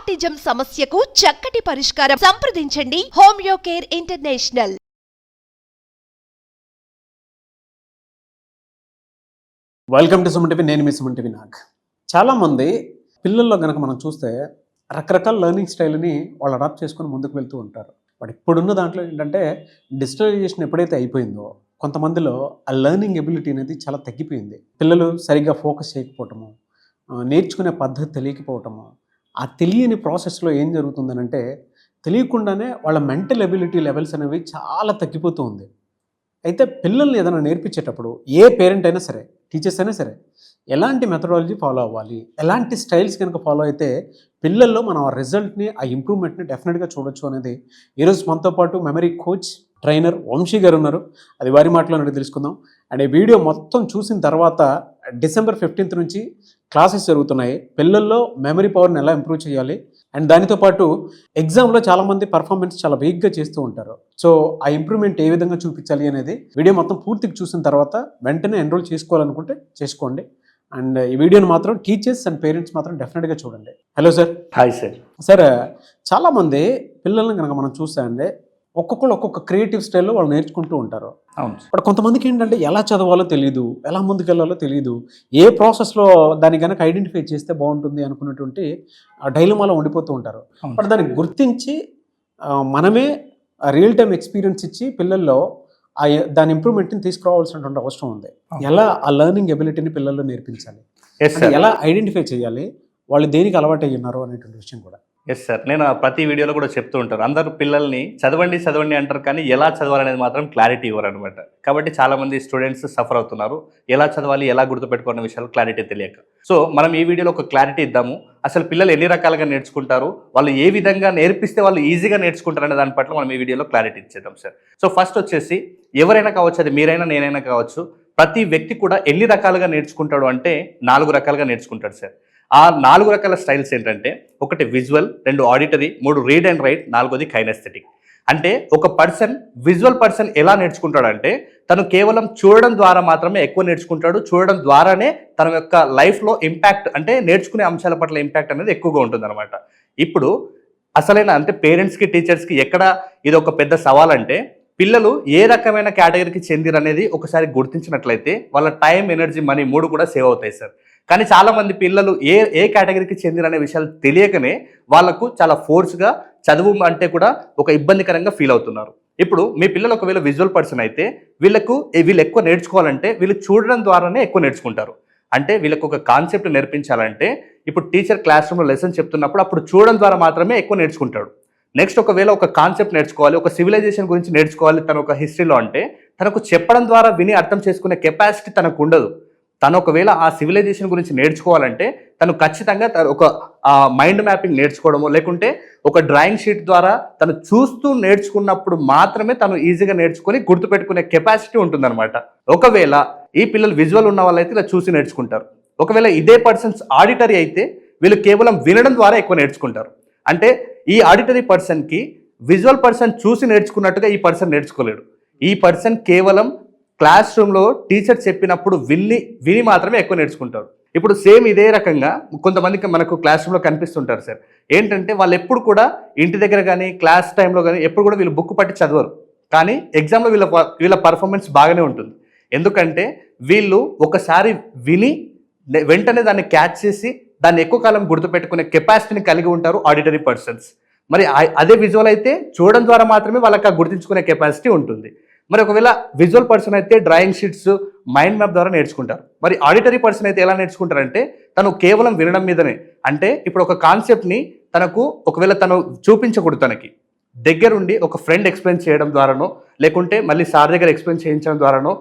Autism సమస్యకు చక్కటి పరిష్కారం. సంప్రదించండి homeo care international. Welcome to Suman TV. నేను మీ సుమన్ టీవీ నాగ్. చాలామంది పిల్లల్లో కనుక మనం చూస్తే రకరకాల లెర్నింగ్ స్టైల్ని వాళ్ళు అడాప్ట్ చేసుకొని ముందుకు వెళ్తూ ఉంటారు. బట్ ఇప్పుడున్న దాంట్లో ఏంటంటే డిజిటలైజేషన్ ఎప్పుడైతే అయిపోయిందో కొంతమందిలో ఆ లెర్నింగ్ ఎబిలిటీ అనేది చాలా తగ్గిపోయింది. పిల్లలు సరిగ్గా ఫోకస్ చేయకపోవటము, నేర్చుకునే పద్ధతి తెలియకపోవటము, ఆ తెలియని ప్రాసెస్లో ఏం జరుగుతుందనంటే తెలియకుండానే వాళ్ళ మెంటల్ ఎబిలిటీ లెవెల్స్ అనేవి చాలా తగ్గిపోతూ ఉంది. అయితే పిల్లల్ని ఏదైనా నేర్పించేటప్పుడు ఏ పేరెంట్ అయినా సరే, టీచర్స్ అయినా సరే, ఎలాంటి మెథడాలజీ ఫాలో అవ్వాలి, ఎలాంటి స్టైల్స్ కనుక ఫాలో అయితే పిల్లల్లో మనం ఆ రిజల్ట్ని, ఆ ఇంప్రూవ్మెంట్ని డెఫినెట్గా చూడొచ్చు అనేది ఈరోజు మనతో పాటు మెమరీ కోచ్ ట్రైనర్ వంశీ గారు ఉన్నారు. అది వారి మాటలో తెలుసుకుందాం. అండ్ ఈ వీడియో మొత్తం చూసిన తర్వాత December 15th నుంచి క్లాసెస్ జరుగుతున్నాయి. పిల్లల్లో మెమరీ పవర్ని ఎలా ఇంప్రూవ్ చేయాలి, అండ్ దానితో పాటు ఎగ్జామ్లో చాలామంది పర్ఫార్మెన్స్ చాలా వీక్గా చేస్తూ ఉంటారు. సో ఆ ఇంప్రూవ్మెంట్ ఏ విధంగా చూపించాలి అనేది వీడియో మొత్తం పూర్తిగా చూసిన తర్వాత వెంటనే ఎన్రోల్ చేసుకోవాలనుకుంటే చేసుకోండి. అండ్ ఈ వీడియోని మాత్రం టీచర్స్ అండ్ పేరెంట్స్ మాత్రం డెఫినెట్గా చూడండి. Hello sir. Hi sir. Sir, చాలామంది పిల్లల్ని కనుక మనం చూస్తే అండి ఒక్కొక్కరు ఒక్కొక్క క్రియేటివ్ స్టైల్లో వాళ్ళు నేర్చుకుంటూ ఉంటారు. అవును. బట్ కొంతమందికి ఏంటంటే ఎలా చదవాలో తెలియదు, ఎలా ముందుకెళ్ళాలో తెలియదు, ఏ ప్రాసెస్లో దాన్ని కనుక ఐడెంటిఫై చేస్తే బాగుంటుంది అనుకున్నటువంటి డైలమాలో ఉండిపోతూ ఉంటారు. బట్ దాన్ని గుర్తించి మనమే రియల్ టైం ఎక్స్పీరియన్స్ ఇచ్చి పిల్లల్లో దాని ఇంప్రూవ్మెంట్ని తీసుకురావాల్సినటువంటి అవసరం ఉంది. ఎలా ఆ లెర్నింగ్ ఎబిలిటీని పిల్లల్లో నేర్పించాలి, ఎలా ఐడెంటిఫై చేయాలి, వాళ్ళు దేనికి అలవాటు అయ్యి ఉన్నారు అనేటువంటి విషయం కూడా. ఎస్ సార్, నేను ప్రతి వీడియోలో కూడా చెప్తూ ఉంటాను. అందరూ పిల్లల్ని చదవండి చదవండి అంటారు, కానీ ఎలా చదవాలనేది మాత్రం క్లారిటీ ఇవ్వరు అనమాట. కాబట్టి చాలామంది స్టూడెంట్స్ సఫర్ అవుతున్నారు. ఎలా చదవాలి, ఎలా గుర్తుపెట్టుకున్న విషయాలు క్లారిటీ తెలియక. సో మనం ఈ వీడియోలో ఒక క్లారిటీ ఇద్దాము. అసలు పిల్లలు ఎన్ని రకాలుగా నేర్చుకుంటారు, వాళ్ళు ఏ విధంగా నేర్పిస్తే వాళ్ళు ఈజీగా నేర్చుకుంటారు అనే దాని పట్ల మనం ఈ వీడియోలో క్లారిటీ ఇచ్చేద్దాం సార్. సో ఫస్ట్ వచ్చేసి ఎవరైనా కావచ్చు, అది మీరైనా నేనైనా కావచ్చు, ప్రతి వ్యక్తి కూడా ఎన్ని రకాలుగా నేర్చుకుంటాడు అంటే 4 రకాలుగా నేర్చుకుంటాడు సార్. ఆ 4 రకాల స్టైల్స్ ఏంటంటే 1 visual, 2 auditory, 3 read and write, 4ది కైనెస్థెటిక్. అంటే ఒక విజువల్ పర్సన్ ఎలా నేర్చుకుంటాడంటే తను కేవలం చూడడం ద్వారా మాత్రమే ఎక్కువ నేర్చుకుంటాడు. చూడడం ద్వారానే తన యొక్క లైఫ్లో ఇంపాక్ట్, అంటే నేర్చుకునే అంశాల పట్ల ఇంపాక్ట్ అనేది ఎక్కువగా ఉంటుంది అనమాట. ఇప్పుడు అసలైన అంటే పేరెంట్స్కి, టీచర్స్కి ఎక్కడ ఇది ఒక పెద్ద సవాల్ అంటే పిల్లలు ఏ రకమైన కేటగిరీకి చెందిరు అనేది ఒకసారి గుర్తించినట్లయితే వాళ్ళ టైం, ఎనర్జీ, మనీ 3 కూడా సేవ్ అవుతాయి సార్. కానీ చాలామంది పిల్లలు ఏ కేటగిరీకి చెందిరనే విషయాలు తెలియకనే వాళ్ళకు చాలా ఫోర్స్గా చదువు అంటే కూడా ఒక ఇబ్బందికరంగా ఫీల్ అవుతున్నారు. ఇప్పుడు మీ పిల్లలు ఒకవేళ విజువల్ పర్సన్ అయితే వీళ్ళు ఎక్కువ నేర్చుకోవాలంటే వీళ్ళు చూడడం ద్వారానే ఎక్కువ నేర్చుకుంటారు. అంటే వీళ్ళకు ఒక కాన్సెప్ట్ నేర్పించాలంటే ఇప్పుడు టీచర్ క్లాస్ రూమ్లో లెసన్ చెప్తున్నప్పుడు అప్పుడు చూడడం ద్వారా మాత్రమే ఎక్కువ నేర్చుకుంటాడు. నెక్స్ట్ ఒకవేళ ఒక కాన్సెప్ట్ నేర్చుకోవాలి, ఒక సివిలైజేషన్ గురించి నేర్చుకోవాలి తన ఒక హిస్టరీలో అంటే తనకు చెప్పడం ద్వారా విని అర్థం చేసుకునే కెపాసిటీ తనకు ఉండదు. తను ఒకవేళ ఆ సివిలైజేషన్ గురించి నేర్చుకోవాలంటే తను ఖచ్చితంగా ఒక మైండ్ మ్యాపింగ్ నేర్చుకోవడము, లేకుంటే ఒక డ్రాయింగ్ షీట్ ద్వారా తను చూస్తూ నేర్చుకున్నప్పుడు మాత్రమే తను ఈజీగా నేర్చుకొని గుర్తుపెట్టుకునే కెపాసిటీ ఉంటుందన్నమాట. ఒకవేళ ఈ పిల్లలు విజువల్ ఉన్న వాళ్ళైతే ఇలా చూసి నేర్చుకుంటారు. ఒకవేళ ఇదే పర్సన్స్ ఆడిటరీ అయితే వీళ్ళు కేవలం వినడం ద్వారా ఎక్కువ నేర్చుకుంటారు. అంటే ఈ ఆడిటరీ పర్సన్కి విజువల్ పర్సన్ చూసి నేర్చుకున్నట్టుగా ఈ పర్సన్ నేర్చుకోలేడు. ఈ పర్సన్ కేవలం క్లాస్ రూమ్లో టీచర్ చెప్పినప్పుడు విని మాత్రమే ఎక్కువ నేర్చుకుంటారు. ఇప్పుడు సేమ్ ఇదే రకంగా కొంతమందికి మనకు క్లాస్ రూమ్లో కనిపిస్తుంటారు సార్. ఏంటంటే వాళ్ళు ఎప్పుడు కూడా ఇంటి దగ్గర కానీ క్లాస్ టైంలో కానీ ఎప్పుడు కూడా వీళ్ళు బుక్ పట్టి చదవరు. కానీ ఎగ్జామ్లో వీళ్ళ పర్ఫార్మెన్స్ బాగానే ఉంటుంది. ఎందుకంటే వీళ్ళు ఒకసారి విని వెంటనే దాన్ని క్యాచ్ చేసి దాన్ని ఎక్కువ కాలం గుర్తుపెట్టుకునే కెపాసిటీని కలిగి ఉంటారు ఆడిటరీ పర్సన్స్. మరి అదే విజువల్ అయితే చూడడం ద్వారా మాత్రమే వాళ్ళకి గుర్తించుకునే కెపాసిటీ ఉంటుంది. మరి ఒకవేళ విజువల్ పర్సన్ అయితే డ్రాయింగ్ షీట్స్, మైండ్ మ్యాప్ ద్వారా నేర్చుకుంటారు. మరి ఆడిటరీ పర్సన్ అయితే ఎలా నేర్చుకుంటారంటే తను కేవలం వినడం మీదనే. అంటే ఇప్పుడు ఒక కాన్సెప్ట్ని ఒకవేళ తను చూపించకూడదు, తనకి దగ్గరుండి ఒక ఫ్రెండ్ ఎక్స్ప్లెయిన్ చేయడం ద్వారానో, లేకుంటే మళ్ళీ సార్ దగ్గర ఎక్స్ప్లెయిన్ చేయించడం ద్వారానో,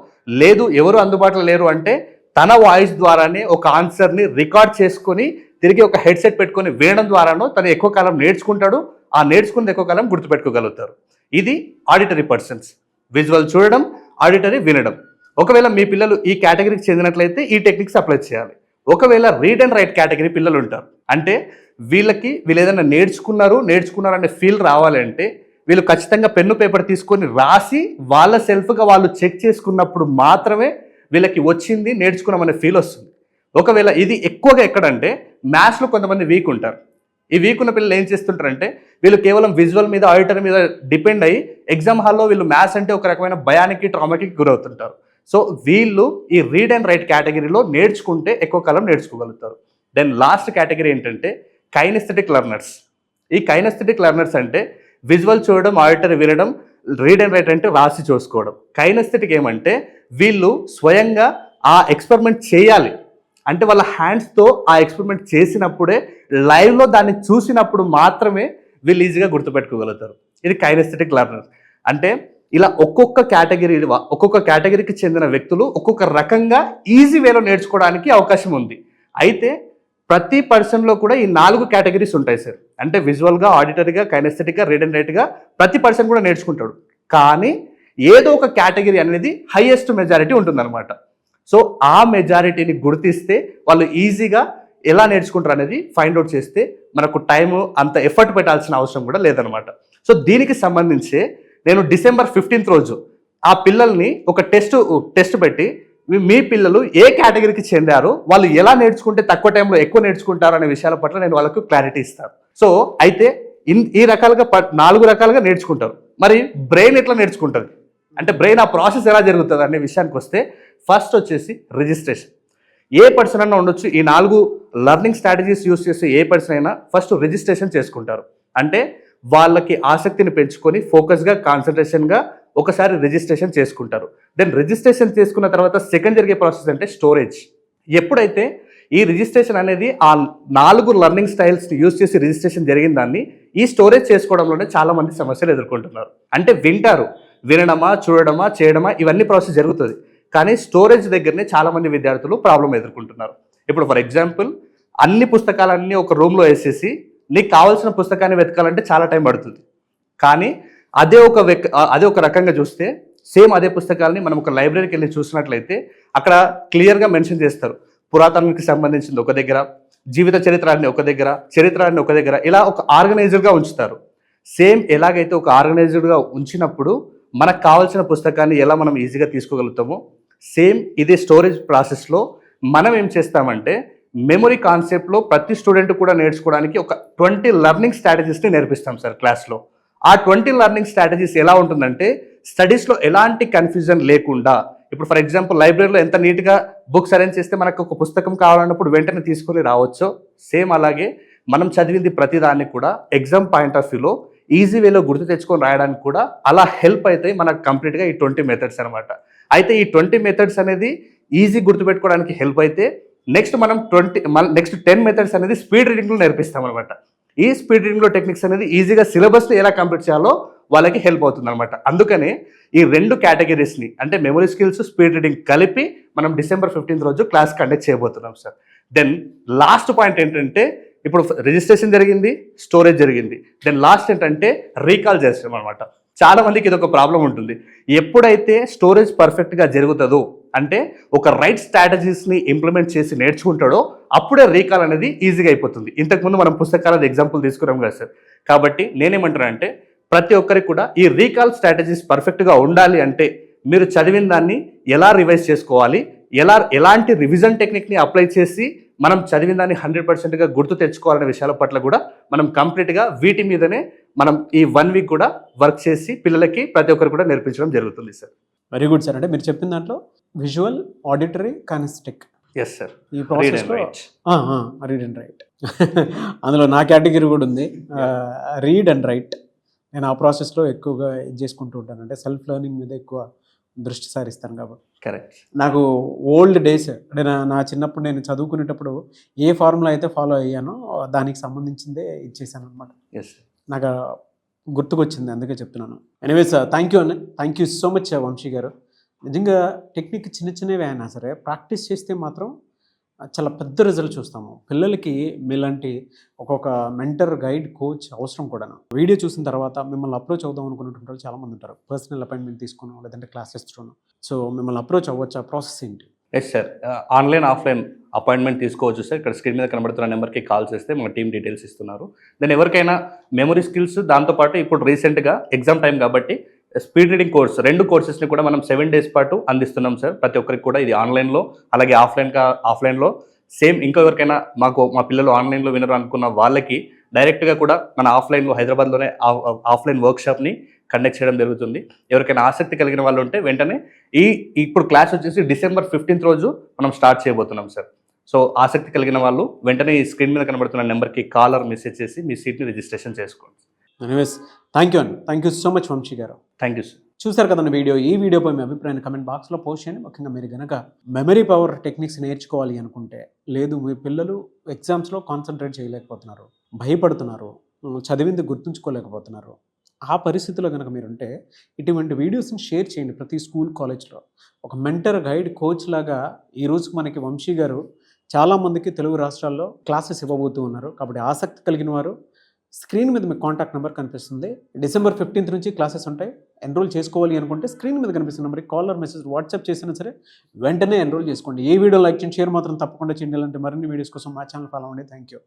లేదు ఎవరు అందుబాటులో లేరు అంటే తన వాయిస్ ద్వారానే ఒక ఆన్సర్ని రికార్డ్ చేసుకొని తిరిగి ఒక హెడ్సెట్ పెట్టుకొని వినడం ద్వారానో తను ఎక్కువ కాలం నేర్చుకుంటాడు. ఆ నేర్చుకున్నది ఎక్కువ కాలం గుర్తుపెట్టుకోగలుగుతారు. ఇది ఆడిటరీ పర్సన్స్. విజువల్ చూడడం, ఆడిటరీ వినడం. ఒకవేళ మీ పిల్లలు ఈ కేటగిరీకి చెందినట్లయితే ఈ టెక్నిక్స్ అప్లై చేయాలి. ఒకవేళ రీడ్ అండ్ రైట్ కేటగిరీ పిల్లలు ఉంటారు, అంటే వీళ్ళు ఏదైనా నేర్చుకున్నారు అనే ఫీల్ రావాలంటే వీళ్ళు ఖచ్చితంగా పెన్ను పేపర్ తీసుకొని రాసి వాళ్ళ సెల్ఫ్గా వాళ్ళు చెక్ చేసుకున్నప్పుడు మాత్రమే వీళ్ళకి వచ్చింది నేర్చుకున్నామనే ఫీల్ వస్తుంది. ఒకవేళ ఇది ఎక్కువగా ఎక్కడంటే మ్యాథ్స్లో కొంతమంది వీక్ ఉంటారు. ఈ వీక్ ఉన్న పిల్లలు ఏం చేస్తుంటారంటే వీళ్ళు కేవలం విజువల్ మీద ఆడిటర్ మీద డిపెండ్ అయ్యి ఎగ్జామ్ హాల్లో వీళ్ళు మ్యాథ్స్ అంటే ఒక రకమైన భయానికి ట్రామాకి గురవుతుంటారు. సో వీళ్ళు ఈ రీడ్ అండ్ రైట్ కేటగిరీలో నేర్చుకుంటే ఎక్కువ కాలం నేర్చుకోగలుగుతారు. దెన్ లాస్ట్ కేటగిరీ ఏంటంటే కైనెస్థెటిక్ లెర్నర్స్. ఈ కైనెస్థెటిక్ లెర్నర్స్ అంటే విజువల్ చూడడం, ఆడిటర్ వినడం, రీడ్ అండ్ రైట్ అంటే రాసి చూసుకోవడం. కైనెస్థెటిక్ ఏమంటే వీళ్ళు స్వయంగా ఆ ఎక్స్పెరిమెంట్ చేయాలి, అంటే వాళ్ళ హ్యాండ్స్తో ఆ ఎక్స్పెరిమెంట్ చేసినప్పుడే లైవ్లో దాన్ని చూసినప్పుడు మాత్రమే వీళ్ళు ఈజీగా గుర్తుపెట్టుకోగలుగుతారు. ఇది కైనెస్థెటిక్ లెర్నర్స్. అంటే ఇలా ఒక్కొక్క కేటగిరీకి చెందిన వ్యక్తులు ఒక్కొక్క రకంగా ఈజీ వేలో నేర్చుకోవడానికి అవకాశం ఉంది. అయితే ప్రతి పర్సన్లో కూడా ఈ 4 కేటగిరీస్ ఉంటాయి సార్. అంటే విజువల్గా, ఆడిటరీగా, కైనెస్థెటిక్గా, రీడ్ అండ్ రైట్గా ప్రతి పర్సన్ కూడా నేర్చుకుంటాడు. కానీ ఏదో ఒక కేటగిరీ అనేది హైయెస్ట్ మెజారిటీ ఉంటుందన్నమాట. సో ఆ మెజారిటీని గుర్తిస్తే వాళ్ళు ఈజీగా ఎలా నేర్చుకుంటారు అనేది ఫైండ్ అవుట్ చేస్తే మనకు టైము అంత ఎఫర్ట్ పెట్టాల్సిన అవసరం కూడా లేదనమాట. సో దీనికి సంబంధించి నేను December 15th రోజు ఆ పిల్లల్ని ఒక టెస్ట్ పెట్టి మీ పిల్లలు ఏ కేటగిరీకి చెందారు, వాళ్ళు ఎలా నేర్చుకుంటే తక్కువ టైంలో ఎక్కువ నేర్చుకుంటారు అనే విషయాల పట్ల నేను వాళ్ళకు క్లారిటీ ఇస్తాను. సో అయితే ఈ రకాలుగా 4 రకాలుగా నేర్చుకుంటారు. మరి బ్రెయిన్ ఎట్లా నేర్చుకుంటుంది అంటే బ్రెయిన్ ఆ ప్రాసెస్ ఎలా జరుగుతుంది అనే విషయానికి వస్తే ఫస్ట్ వచ్చేసి రిజిస్ట్రేషన్. ఏ పర్సన్ అన్నా ఉండొచ్చు, ఈ 4 లెర్నింగ్ స్ట్రాటజీస్ యూస్ చేసే ఏ పర్సన్ అయినా ఫస్ట్ రిజిస్ట్రేషన్ చేసుకుంటారు. అంటే వాళ్ళకి ఆసక్తిని పెంచుకొని ఫోకస్గా, కాన్సన్ట్రేషన్గా ఒకసారి రిజిస్ట్రేషన్ చేసుకుంటారు. దెన్ రిజిస్ట్రేషన్ చేసుకున్న తర్వాత సెకండ్ జరిగే ప్రాసెస్ అంటే స్టోరేజ్. ఎప్పుడైతే ఈ రిజిస్ట్రేషన్ అనేది ఆ 4 లెర్నింగ్ స్టైల్స్ని యూజ్ చేసి రిజిస్ట్రేషన్ జరిగిన దాన్ని ఈ స్టోరేజ్ చేసుకోవడంలోనే చాలామంది సమస్యలు ఎదుర్కొంటున్నారు. అంటే వినడమా, చూడడమా, చేయడమా ఇవన్నీ ప్రాసెస్ జరుగుతుంది, కానీ స్టోరేజ్ దగ్గరనే చాలామంది విద్యార్థులు ప్రాబ్లం ఎదుర్కొంటున్నారు. ఇప్పుడు ఫర్ ఎగ్జాంపుల్ అన్ని పుస్తకాలన్నీ ఒక రూమ్లో వేసేసి నీకు కావాల్సిన పుస్తకాన్ని వెతకాలంటే చాలా టైం పడుతుంది. కానీ అదే ఒక రకంగా చూస్తే సేమ్ అదే పుస్తకాలని మనం ఒక లైబ్రరీకి వెళ్ళి చూసినట్లయితే అక్కడ క్లియర్గా మెన్షన్ చేస్తారు. పురాతనానికి సంబంధించింది ఒక దగ్గర, జీవిత చరిత్రాన్ని ఒక దగ్గర, చరిత్రాన్ని ఒక దగ్గర, ఇలా ఒక ఆర్గనైజర్గా ఉంచుతారు. సేమ్ ఎలాగైతే ఒక ఆర్గనైజర్గా ఉంచినప్పుడు మనకు కావాల్సిన పుస్తకాన్ని ఎలా మనం ఈజీగా తీసుకోగలుగుతామో, సేమ్ ఇదే స్టోరేజ్ ప్రాసెస్లో మనం ఏం చేస్తామంటే మెమొరీ కాన్సెప్ట్లో ప్రతి స్టూడెంట్ కూడా నేర్చుకోవడానికి ఒక 20 లెర్నింగ్ స్ట్రాటజీస్ని నేర్పిస్తాం సార్ క్లాస్లో. ఆ 20 లెర్నింగ్ స్ట్రాటజీస్ ఎలా ఉంటుందంటే స్టడీస్లో ఎలాంటి కన్ఫ్యూజన్ లేకుండా, ఇప్పుడు ఫర్ ఎగ్జాంపుల్ లైబ్రరీలో ఎంత నీట్గా బుక్స్ అరేంజ్ చేస్తే మనకు ఒక పుస్తకం కావాలన్నప్పుడు వెంటనే తీసుకొని రావచ్చో, సేమ్ అలాగే మనం చదివింది ప్రతిదాన్ని కూడా ఎగ్జామ్ పాయింట్ ఆఫ్ వ్యూలో ఈజీ వేలో గుర్తు తెచ్చుకొని రాయడానికి కూడా అలా హెల్ప్ అవుతాయి మనకు కంప్లీట్గా ఈ 20 మెథడ్స్ అనమాట. అయితే ఈ 20 మెథడ్స్ అనేది ఈజీ గుర్తుపెట్టుకోవడానికి హెల్ప్ అయితే నెక్స్ట్ 10 మెథడ్స్ అనేది స్పీడ్ రీడింగ్లో నేర్పిస్తాం అనమాట. ఈ స్పీడ్ రీడింగ్లో టెక్నిక్స్ అనేది ఈజీగా సిలబస్ని ఎలా కంప్లీట్ చేయాలో వాళ్ళకి హెల్ప్ అవుతుంది అనమాట. అందుకనే ఈ 2 కేటగిరీస్ని అంటే మెమరీ స్కిల్స్, స్పీడ్ రీడింగ్ కలిపి మనం December 15th రోజు క్లాస్ కండక్ట్ చేయబోతున్నాం సార్. దెన్ లాస్ట్ పాయింట్ ఏంటంటే ఇప్పుడు రిజిస్ట్రేషన్ జరిగింది, స్టోరేజ్ జరిగింది, దెన్ లాస్ట్ ఏంటంటే రీకాల్ చేస్తాం అనమాట. చాలా మందికి ఇది ఒక ప్రాబ్లం ఉంటుంది. ఎప్పుడైతే స్టోరేజ్ పర్ఫెక్ట్గా జరుగుతుందో అంటే ఒక రైట్ స్ట్రాటజీస్ని ఇంప్లిమెంట్ చేసి నేర్చుకుంటాడో అప్పుడే రీకాల్ అనేది ఈజీగా అయిపోతుంది. ఇంతకుముందు మనం పుస్తకాల ఎగ్జాంపుల్ తీసుకున్నాం కదా సార్. కాబట్టి నేనేమంటానంటే ప్రతి ఒక్కరికి కూడా ఈ రీకాల్ స్ట్రాటజీస్ పర్ఫెక్ట్గా ఉండాలి అంటే మీరు చదివిన దాన్ని ఎలా రివైజ్ చేసుకోవాలి, ఎలాంటి రివిజన్ టెక్నిక్ని అప్లై చేసి మనం చదివిన దాన్ని 100%గా గుర్తు తెచ్చుకోవాలనే విషయాల పట్ల కూడా మనం కంప్లీట్గా వీటి మీదనే మనం ఈ 1 వీక్ కూడా వర్క్ చేసి పిల్లలకి ప్రతి ఒక్కరు కూడా నేర్పించడం జరుగుతుంది సార్. Very good sir. అంటే మీరు చెప్పిన దాంట్లో visual, auditory, kinesthetic. Yes sir. ఈ ప్రాసెస్లో రీడ్ అండ్ రైట్ అందులో నా కేటగిరీ కూడా ఉంది, రీడ్ అండ్ రైట్. నేను ఆ ప్రాసెస్లో ఎక్కువగా ఇది చేసుకుంటూ ఉంటాను. అంటే సెల్ఫ్ లెర్నింగ్ మీద ఎక్కువ దృష్టి సారిస్తాను కాబట్టి. కరెక్ట్. నాకు ఓల్డ్ డేస్ అంటే నా చిన్నప్పుడు నేను చదువుకునేటప్పుడు ఏ ఫార్ములా అయితే ఫాలో అయ్యానో దానికి సంబంధించిందే ఇచ్చేసాను అనమాట. ఎస్, నాకు గుర్తుకొచ్చింది, అందుకే చెప్తున్నాను. ఎనీవేస్ థ్యాంక్ యూ అన్న, thank you so much Vamsi garu. నిజంగా టెక్నిక్ చిన్నవే అయినా సరే ప్రాక్టీస్ చేస్తే మాత్రం చాలా పెద్ద రిజల్ట్ చూస్తాము. పిల్లలకి మీలాంటి ఒక్కొక్క మెంటర్, గైడ్, కోచ్ అవసరం కూడా. వీడియో చూసిన తర్వాత మిమ్మల్ని అప్రోచ్ అవుదాం అనుకున్నటువంటి వాళ్ళు చాలామంది ఉంటారు. పర్సనల్ అపాయింట్మెంట్ తీసుకున్నాం లేదంటే క్లాసెస్ చూడడం. సో మిమ్మల్ని అప్రోచ్ అవ్వచ్చు, ఆ ప్రాసెస్ ఏంటి? Yes sir, online, offline appointment తీసుకోవచ్చు సార్. ఇక్కడ స్క్రీన్ మీద కనబడుతున్న నెంబర్కి కాల్ చేస్తే మన టీమ్ డీటెయిల్స్ ఇస్తున్నారు. దెన్ ఎవరికైనా మెమరీ స్కిల్స్, దాంతోపాటు ఇప్పుడు రీసెంట్గా ఎగ్జామ్ టైం కాబట్టి స్పీడ్ రీడింగ్ కోర్స్ 2 కోర్సెస్ని కూడా మనం 7 days పాటు అందిస్తున్నాం సార్. ప్రతి ఒక్కరికి కూడా ఇది ఆన్లైన్లో, అలాగే ఆఫ్లైన్లో సేమ్. ఇంకా ఎవరికైనా మా పిల్లలు ఆన్లైన్లో వినరు అనుకున్న వాళ్ళకి డైరెక్ట్గా కూడా మన ఆఫ్లైన్లో హైదరాబాద్లోనే ఆఫ్లైన్ వర్క్షాప్ని కండక్ట్ చేయడం జరుగుతుంది. ఎవరికైనా ఆసక్తి కలిగిన వాళ్ళు ఉంటే వెంటనే ఇప్పుడు క్లాస్ వచ్చేసి December 15th రోజు మనం స్టార్ట్ చేయబోతున్నాం సార్. సో ఆసక్తి కలిగిన వాళ్ళు వెంటనే ఈ స్క్రీన్ మీద కనబడుతున్న నెంబర్కి కాల్ ఆర్ మెసేజ్ చేసి మీ సీట్ని రిజిస్ట్రేషన్ చేసుకోండి. ఎనీవేస్ థ్యాంక్ యూ అండి, thank you so much Vamsi గారు. Thank you sir. చూసారు కదండి వీడియో. ఈ వీడియోపై మీ అభిప్రాయాన్ని కమెంట్ బాక్స్లో పోస్ట్ చేయండి. ముఖ్యంగా మీరు కనుక మెమరీ పవర్ టెక్నిక్స్ నేర్చుకోవాలి అనుకుంటే, లేదు మీ పిల్లలు ఎగ్జామ్స్లో కాన్సన్ట్రేట్ చేయలేకపోతున్నారు, భయపడుతున్నారు, చదివింది గుర్తుంచుకోలేకపోతున్నారు, ఆ పరిస్థితిలో కనుక మీరుంటే ఇటువంటి వీడియోస్ని షేర్ చేయండి. ప్రతి స్కూల్ కాలేజ్లో ఒక మెంటర్ గైడ్ కోచ్ లాగా ఈ రోజుకి మనకి వంశీ గారు చాలామందికి తెలుగు రాష్ట్రాల్లో క్లాసెస్ ఇవ్వబోతూ ఉన్నారు. కాబట్టి ఆసక్తి కలిగిన వారు స్క్రీన్ మీద మీకు కాంటాక్ట్ నెంబర్ కనిపిస్తుంది. December 15th నుంచి క్లాసెస్ ఉంటాయి. ఎన్రోల్ చేసుకోవాలి అనుకుంటే స్క్రీన్ మీద కనిపిస్తున్న నెంబర్కి కాల్ ఆర్ మెసేజ్ వాట్సాప్ చేసినా సరే వెంటనే ఎన్రోల్ చేసుకోండి. ఏ వీడియో లైక్ చేయండి, షేర్ మాత్రం తప్పకుండా చేయండి. ఇలాంటి మరిన్ని వీడియోస్ కోసం మా ఛానల్ ఫాలో అవ్వండి. Thank you.